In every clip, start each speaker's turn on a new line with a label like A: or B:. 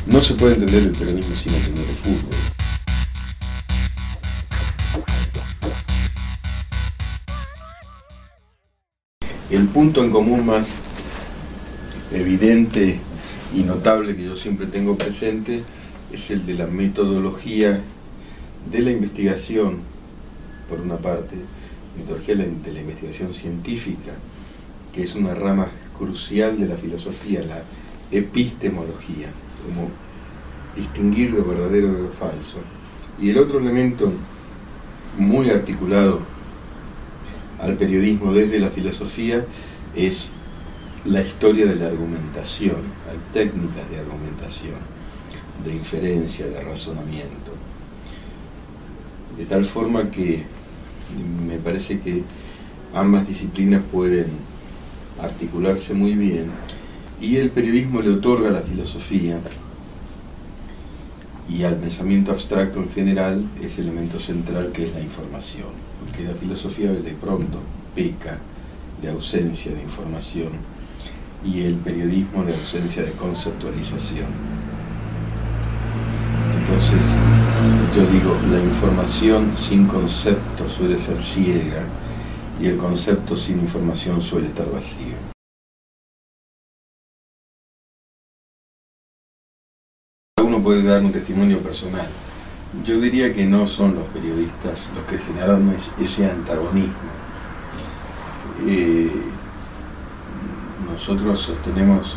A: No se puede entender el peronismo sin entender el fútbol. El punto en común más evidente y notable que yo siempre tengo presente es el de la metodología de la investigación, por una parte, metodología de la investigación científica, que es una rama crucial de la filosofía, la epistemología, como distinguir lo verdadero de lo falso. Y el otro elemento muy articulado al periodismo desde la filosofía es la historia de la argumentación. Hay técnicas de argumentación, de inferencia, de razonamiento, de tal forma que me parece que ambas disciplinas pueden articularse muy bien, y el periodismo le otorga a la filosofía y al pensamiento abstracto en general ese elemento central que es la información, porque la filosofía de pronto peca de ausencia de información y el periodismo de ausencia de conceptualización. Entonces, yo digo, la información sin concepto suele ser ciega y el concepto sin información suele estar vacío. Uno puede dar un testimonio personal. Yo diría que no son los periodistas los que generaron ese antagonismo. Nosotros sostenemos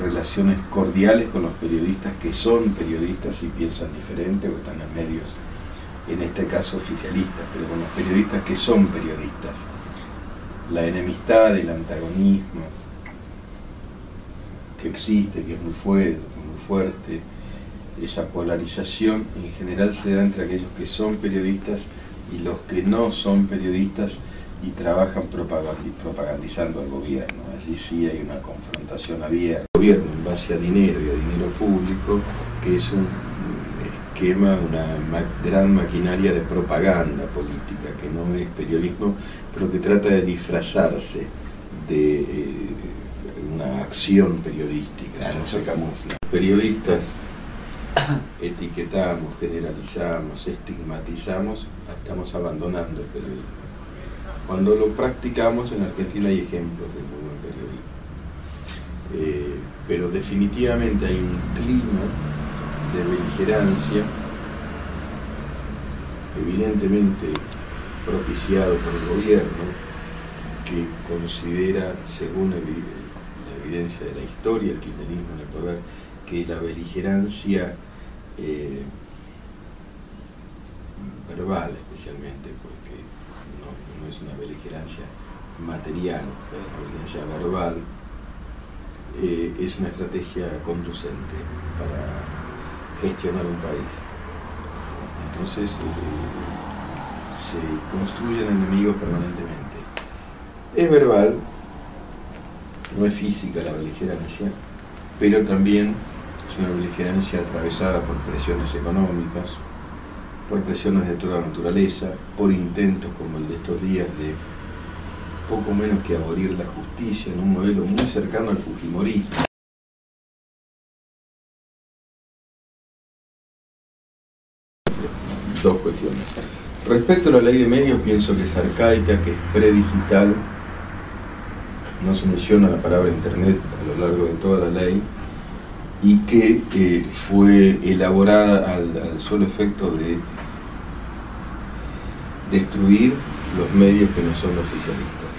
A: relaciones cordiales con los periodistas que son periodistas y piensan diferente o están en medios, en este caso oficialistas, pero con los periodistas que son periodistas. La enemistad, el antagonismo que existe, que es muy fuerte, esa polarización en general se da entre aquellos que son periodistas y los que no son periodistas y trabajan propagandizando al gobierno. Allí sí hay una confrontación abierta. El gobierno en base a dinero y a dinero público, que es un esquema, una gran maquinaria de propaganda política, que no es periodismo, pero que trata de disfrazarse de una acción periodística, no se camufla. Periodistas etiquetamos, generalizamos, estigmatizamos, estamos abandonando el periodismo. Cuando lo practicamos, en Argentina hay ejemplos de muy buen periodismo. Pero definitivamente hay un clima de beligerancia, evidentemente propiciado por el gobierno, que considera, según la evidencia de la historia, el kirchnerismo en el poder, que la beligerancia verbal especialmente, porque no es una beligerancia material, la beligerancia verbal es una estrategia conducente para gestionar un país. Entonces se construyen enemigos permanentemente. Es verbal, no es física la beligerancia, pero también es una beligerancia atravesada por presiones económicas, por presiones de toda naturaleza, por intentos como el de estos días de poco menos que abolir la justicia en un modelo muy cercano al fujimorismo. Dos cuestiones. Respecto a la ley de medios, pienso que es arcaica, que es predigital. No se menciona la palabra internet a lo largo de toda la ley, y que fue elaborada al solo efecto de destruir los medios que no son oficialistas.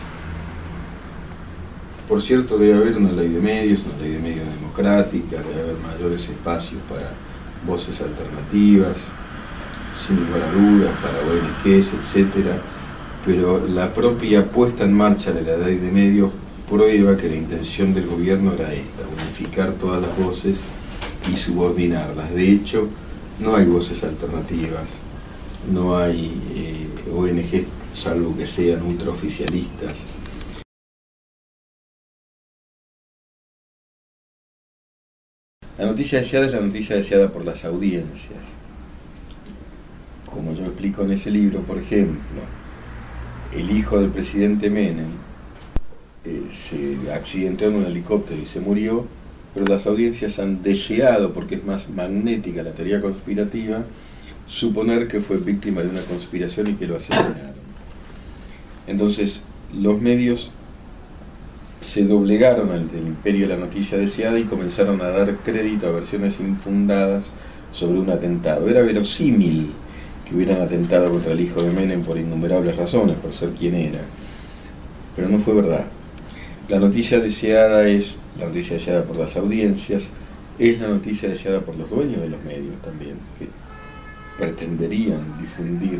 A: Por cierto, debe haber una ley de medios democrática, debe haber mayores espacios para voces alternativas, sin lugar a dudas, para ONGs, etc. Pero la propia puesta en marcha de la ley de medios prueba que la intención del gobierno era esta, unificar todas las voces y subordinarlas. De hecho, no hay voces alternativas, no hay ONGs, salvo que sean ultraoficialistas. La noticia deseada es la noticia deseada por las audiencias. Como yo explico en ese libro, por ejemplo, el hijo del presidente Menem se accidentó en un helicóptero y se murió, pero las audiencias han deseado, porque es más magnética la teoría conspirativa, suponer que fue víctima de una conspiración y que lo asesinaron. Entonces, los medios se doblegaron ante el imperio de la noticia deseada y comenzaron a dar crédito a versiones infundadas sobre un atentado. Era verosímil que hubieran atentado contra el hijo de Menem por innumerables razones, por ser quien era, pero no fue verdad. La noticia deseada es la noticia deseada por las audiencias, es la noticia deseada por los dueños de los medios también, que pretenderían difundir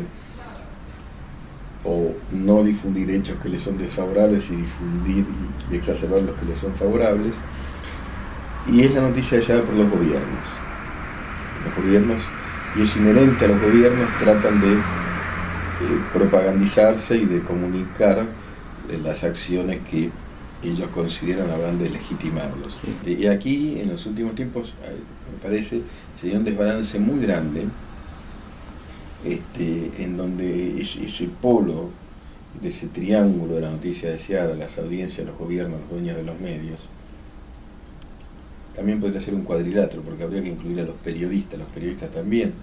A: o no difundir hechos que les son desfavorables y difundir y exacerbar los que les son favorables, y es la noticia deseada por los gobiernos. Los gobiernos, y es inherente a los gobiernos, tratan de propagandizarse y de comunicar las acciones que ellos consideran habrán de legitimarlos. Sí. Y aquí, en los últimos tiempos, me parece, se dio un desbalance muy grande, en donde ese polo, de ese triángulo de la noticia deseada, las audiencias, los gobiernos, los dueños de los medios, también podría ser un cuadrilátero, porque habría que incluir a los periodistas también.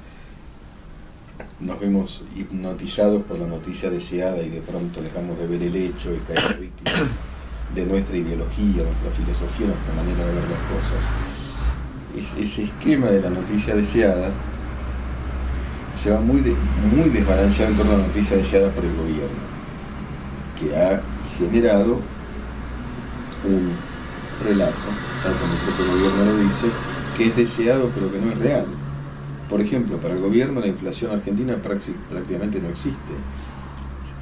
A: Nos vemos hipnotizados por la noticia deseada y de pronto dejamos de ver el hecho y caemos víctimas de nuestra ideología, nuestra filosofía, nuestra manera de ver las cosas. Ese esquema de la noticia deseada se va muy desbalanceado en torno a la noticia deseada por el gobierno, que ha generado un relato, tal como el propio gobierno lo dice, que es deseado pero que no es real. Por ejemplo, para el gobierno la inflación argentina prácticamente no existe.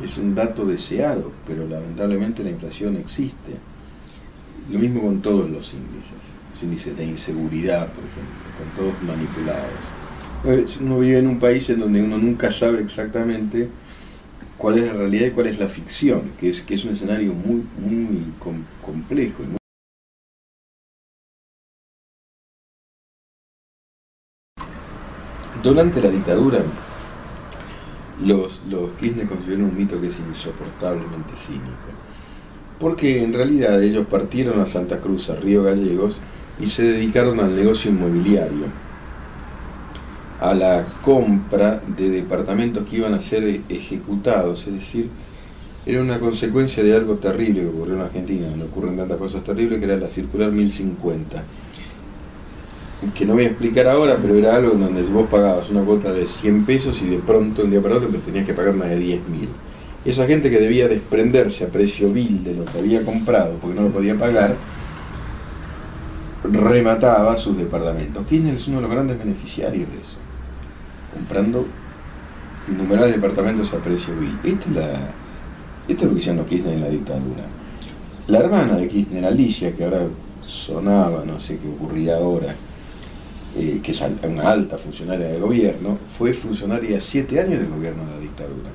A: Es un dato deseado, pero lamentablemente la inflación existe. Lo mismo con todos los índices de inseguridad, por ejemplo, están todos manipulados. Uno vive en un país en donde uno nunca sabe exactamente cuál es la realidad y cuál es la ficción, que es un escenario muy complejo. Durante la dictadura, los Kirchner construyeron un mito que es insoportablemente cínico, porque en realidad ellos partieron a Santa Cruz, a Río Gallegos, y se dedicaron al negocio inmobiliario, a la compra de departamentos que iban a ser ejecutados, es decir, era una consecuencia de algo terrible que ocurrió en Argentina, donde ocurren tantas cosas terribles, que era la circular 1050, que no voy a explicar ahora, pero era algo en donde vos pagabas una cuota de 100 pesos y de pronto, un día para otro, tenías que pagar una de 10.000. Esa gente que debía desprenderse a precio vil de lo que había comprado, porque no lo podía pagar, remataba sus departamentos. Kirchner es uno de los grandes beneficiarios de eso, comprando innumerables departamentos a precio vil. Esto es lo que hicieron los Kirchner en la dictadura. La hermana de Kirchner, Alicia, que ahora sonaba, no sé qué ocurría ahora, que es una alta funcionaria de gobierno, fue funcionaria 7 años del gobierno de la dictadura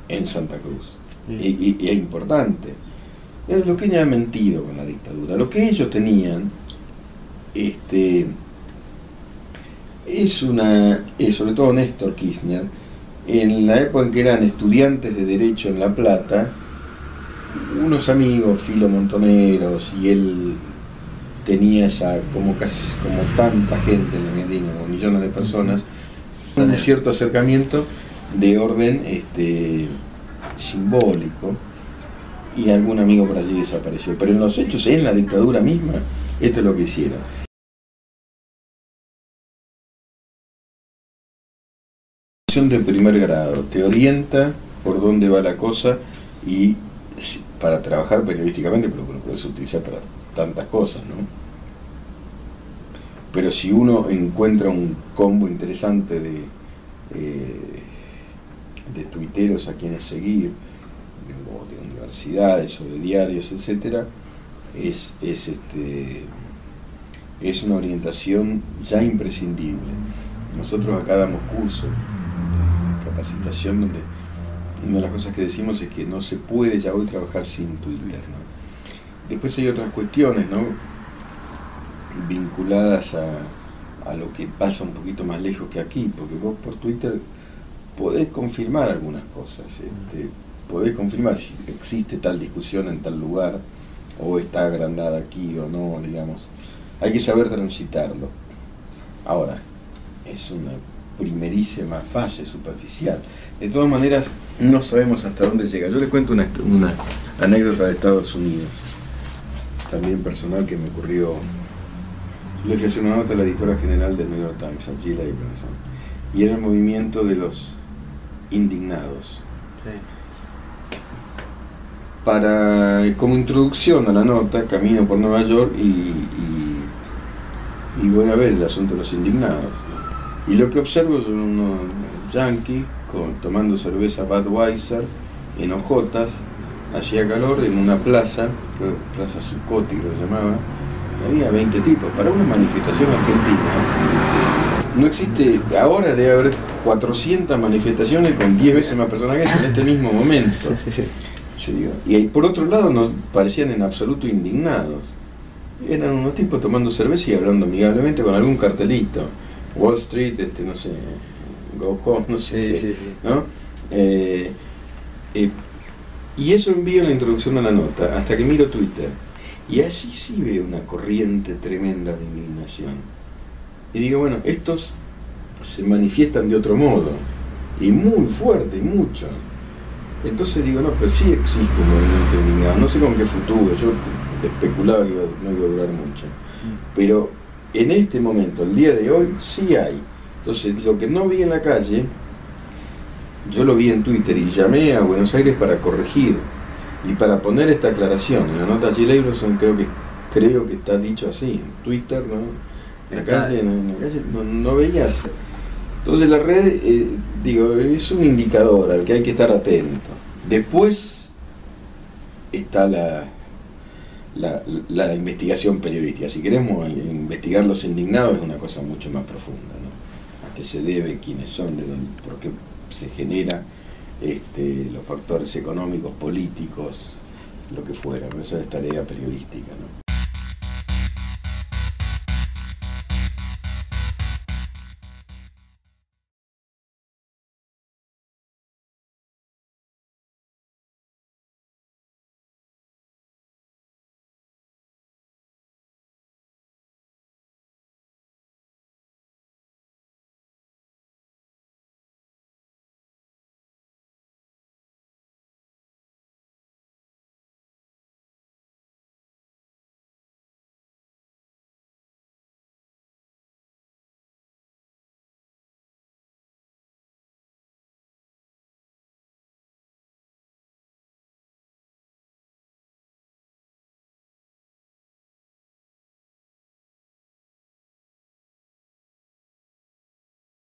A: en Santa Cruz. Sí. Y es importante. Los que han mentido con la dictadura. Lo que ellos tenían es sobre todo Néstor Kirchner, en la época en que eran estudiantes de Derecho en La Plata, unos amigos filomontoneros, y él tenía como tanta gente en la Argentina, como millones de personas, un cierto acercamiento de orden simbólico, y algún amigo por allí desapareció. Pero en los hechos, en la dictadura misma, esto es lo que hicieron. De primer grado, te orienta por dónde va la cosa, y para trabajar periodísticamente, pero lo puedes utilizar para tantas cosas, ¿no? Pero si uno encuentra un combo interesante de tuiteros a quienes seguir, o de universidades o de diarios, etcétera, es una orientación ya imprescindible. Nosotros acá damos cursos de capacitación donde una de las cosas que decimos es que no se puede ya hoy trabajar sin Twitter, ¿no? Después hay otras cuestiones, ¿no?, vinculadas a lo que pasa un poquito más lejos que aquí, porque vos por Twitter podés confirmar algunas cosas, podés confirmar si existe tal discusión en tal lugar, o está agrandada aquí o no, digamos. hay que saber transitarlo. Ahora, es una primerísima fase superficial. De todas maneras, no sabemos hasta dónde llega. Yo les cuento una anécdota de Estados Unidos, también personal, que me ocurrió. Le fui a hacer una nota a la editora general del New York Times, a Jill Abramson, y era el movimiento de los indignados.
B: Sí.
A: Como introducción a la nota, camino por Nueva York y voy a ver el asunto de los indignados. Y lo que observo son unos yanquis tomando cerveza Budweiser en hojotas, hacía calor, en una plaza, Plaza Zuccotti lo llamaba, había 20 tipos. Para una manifestación argentina, no existe, ahora debe haber 400 manifestaciones con 10 veces más personas que en este mismo momento. Yo digo, y por otro lado nos parecían en absoluto indignados. Eran unos tipos tomando cerveza y hablando amigablemente con algún cartelito. Wall Street, no sé, Go Home, no sé qué, ¿no? Y eso envío en la introducción a la nota, hasta que miro Twitter. Y allí sí veo una corriente tremenda de indignación. Y digo, bueno, estos se manifiestan de otro modo, y muy fuerte, y mucho. Entonces digo, no, pero sí existe un movimiento indignado, no sé con qué futuro, yo especulaba que no iba a durar mucho. Pero en este momento, el día de hoy, sí hay. Entonces, lo que no vi en la calle, yo lo vi en Twitter y llamé a Buenos Aires para corregir y para poner esta aclaración. En la nota Jill Abramson creo que está dicho así, en Twitter, ¿no? En la calle no veías. Entonces la red, es un indicador al que hay que estar atento. Después está la investigación periodística. Si queremos investigar los indignados, es una cosa mucho más profunda, ¿no? A qué se debe, quiénes son, de dónde, por qué se genera, los factores económicos, políticos, lo que fuera, ¿no? Esa es tarea periodística, ¿no?